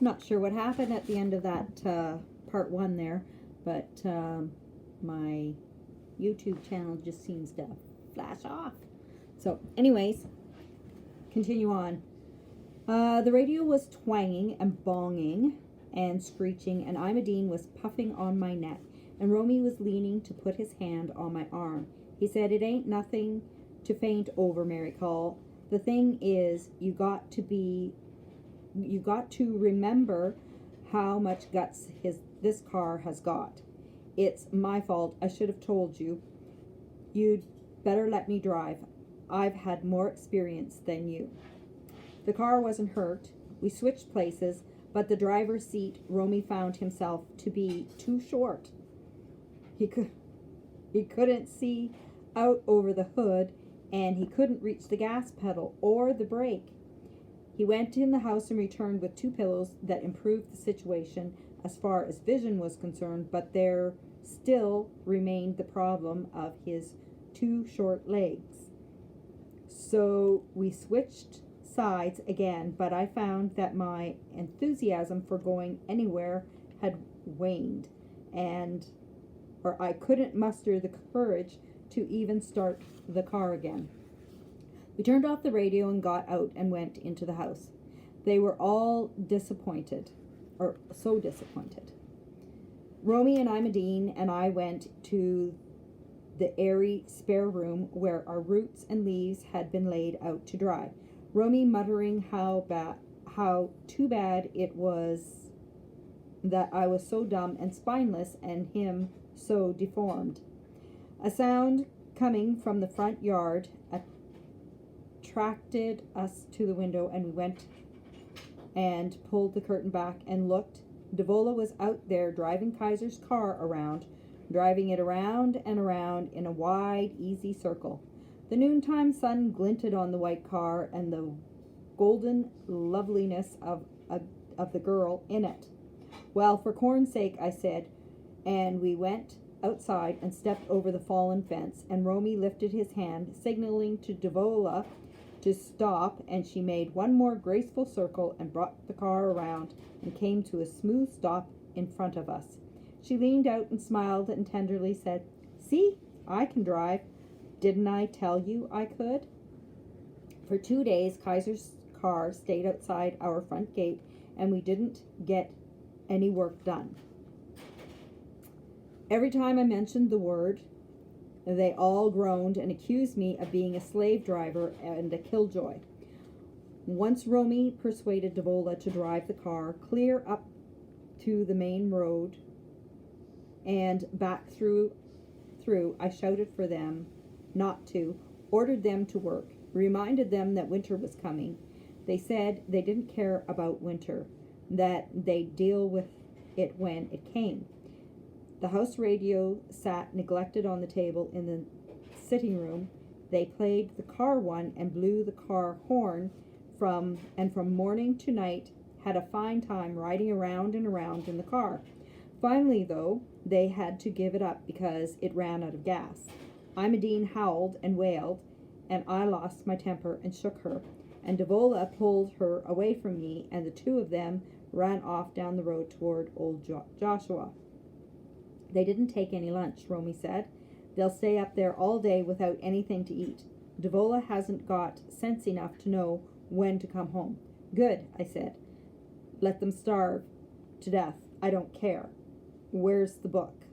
Not sure what happened at the end of that part 1 there, but my YouTube channel just seems to flash off. So anyways, continue on. The radio was twanging and bonging and screeching, and Imadine was puffing on my neck, and Romy was leaning to put his hand on my arm. He said, "It ain't nothing to faint over, Mary Call. The thing is, you got to remember how much guts this car has got. It's my fault. I should have told you. You'd better let me drive. I've had more experience than you." The car wasn't hurt. We switched places, but the driver's seat Romy found himself to be too short. He couldn't see out over the hood, and he couldn't reach the gas pedal or the brake. He went in the house and returned with 2 pillows that improved the situation as far as vision was concerned, but there still remained the problem of his 2 short legs. So we switched sides again, but I found that my enthusiasm for going anywhere had waned, or I couldn't muster the courage to even start the car again. We turned off the radio and got out and went into the house. They were all disappointed, or so disappointed. Romy and Imadine and I went to the airy spare room where our roots and leaves had been laid out to dry. Romy muttering how too bad it was that I was so dumb and spineless and him so deformed. A sound coming from the front yard attracted us to the window, and we went and pulled the curtain back and looked. Devola was out there driving Kaiser's car around, driving it around and around in a wide, easy circle. The noontime sun glinted on the white car and the golden loveliness of the girl in it. "Well, for corn's sake," I said, and we went outside and stepped over the fallen fence, and Romy lifted his hand, signaling to Devola to stop, and she made one more graceful circle and brought the car around and came to a smooth stop in front of us. She leaned out and smiled and tenderly said, "See, I can drive. Didn't I tell you I could?" For 2 days, Kaiser's car stayed outside our front gate, and we didn't get any work done. Every time I mentioned the word, they all groaned and accused me of being a slave driver and a killjoy. Once Romy persuaded Devola to drive the car clear up to the main road and back through, I shouted for them not to, ordered them to work, reminded them that winter was coming. They said they didn't care about winter, that they'd deal with it when it came. The house radio sat neglected on the table in the sitting room. They played the car one and blew the car horn from morning to night, had a fine time riding around and around in the car. Finally, though, they had to give it up because it ran out of gas. Imadine howled and wailed, and I lost my temper and shook her, and Devola pulled her away from me, and the 2 of them ran off down the road toward old Joshua. "They didn't take any lunch," Romy said. "They'll stay up there all day without anything to eat. Devola hasn't got sense enough to know when to come home." "Good," I said. "Let them starve to death. I don't care. Where's the book?"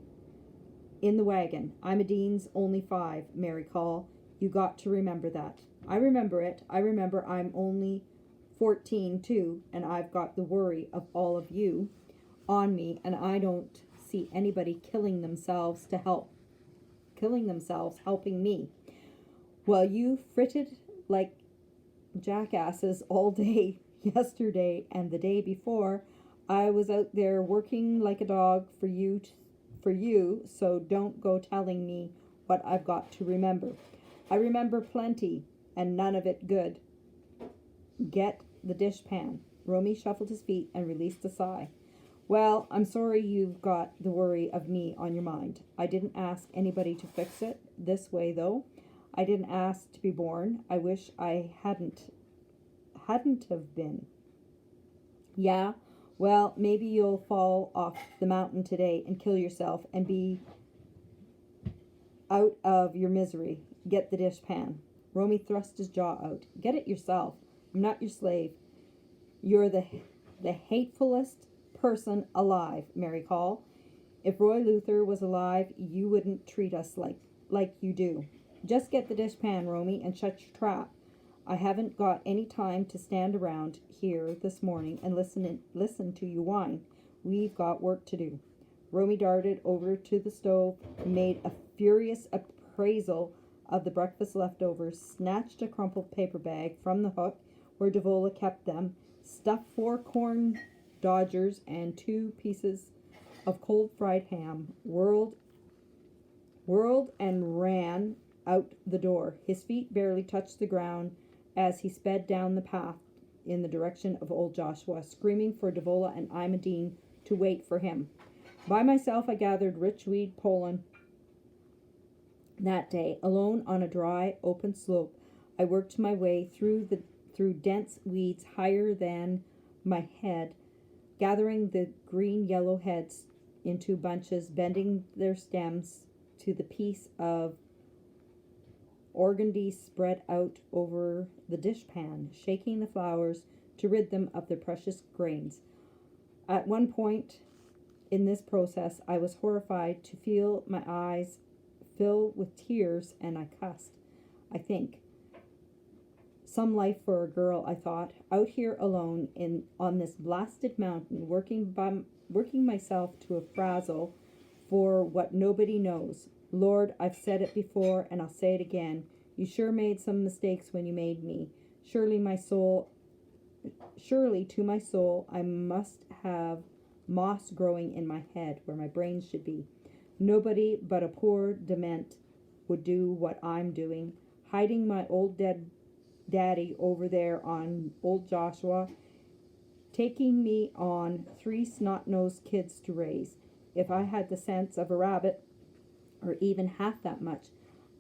"In the wagon. Imadine's only 5, Mary Call. You got to remember that." "I remember it. I remember I'm only 14 too, and I've got the worry of all of you on me, and I don't see anybody killing themselves helping me." "Well, you fritted like jackasses all day yesterday and the day before. I was out there working like a dog for you, so don't go telling me what I've got to remember. I remember plenty, and none of it good. Get the dishpan." Romy shuffled his feet and released a sigh. "Well, I'm sorry you've got the worry of me on your mind. I didn't ask anybody to fix it this way, though. I didn't ask to be born. I wish I hadn't have been." "Yeah, Well, maybe you'll fall off the mountain today and kill yourself and be out of your misery. Get the dishpan. Romy thrust his jaw out. Get it yourself. I'm not your slave. You're the hatefulest person alive, Mary Call. If Roy Luther was alive, you wouldn't treat us like you do. Just get the dishpan, Romy, and shut your trap. I haven't got any time to stand around here this morning and listen to you whine. We've got work to do. Romy darted over to the stove, made a furious appraisal of the breakfast leftovers, snatched a crumpled paper bag from the hook where Devola kept them, stuffed 4 corn dodgers and 2 pieces of cold fried ham, whirled and ran out the door. His feet barely touched the ground as he sped down the path in the direction of old Joshua, screaming for Devola and Imogene to wait for him. By myself I gathered rich weed pollen that day, alone on a dry, open slope. I worked my way through dense weeds higher than my head, gathering the green-yellow heads into bunches, bending their stems to the piece of organdy spread out over the dishpan, shaking the flowers to rid them of their precious grains. At one point in this process, I was horrified to feel my eyes fill with tears, and I cussed. I think. Some life for a girl, I thought, out here alone on this blasted mountain, working myself to a frazzle for what nobody knows. Lord, I've said it before and I'll say it again. You sure made some mistakes when you made me. Surely to my soul, I must have moss growing in my head where my brains should be. Nobody but a poor dement would do what I'm doing, hiding my old dead daddy over there on old Joshua, taking me on 3 snot-nosed kids to raise. If I had the sense of a rabbit, or even half that much,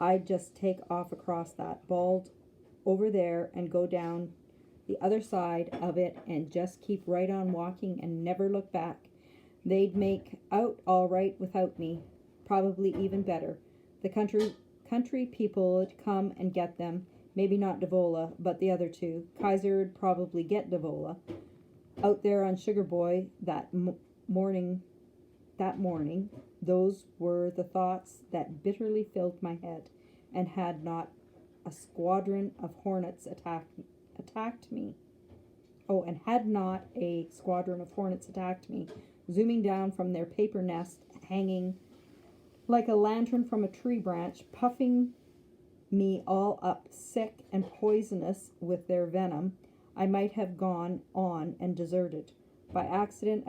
I'd just take off across that bald over there and go down the other side of it and just keep right on walking and never look back. They'd make out all right without me, probably even better. The country people would come and get them. Maybe not Devola, but the other 2. Kaiser'd probably get Devola. Out there on Sugar Boy that morning, those were the thoughts that bitterly filled my head, and had not a squadron of hornets attacked me. Oh, and had not a squadron of hornets attacked me, zooming down from their paper nest, hanging like a lantern from a tree branch, puffing me all up, sick and poisonous with their venom, I might have gone on and deserted. By accident,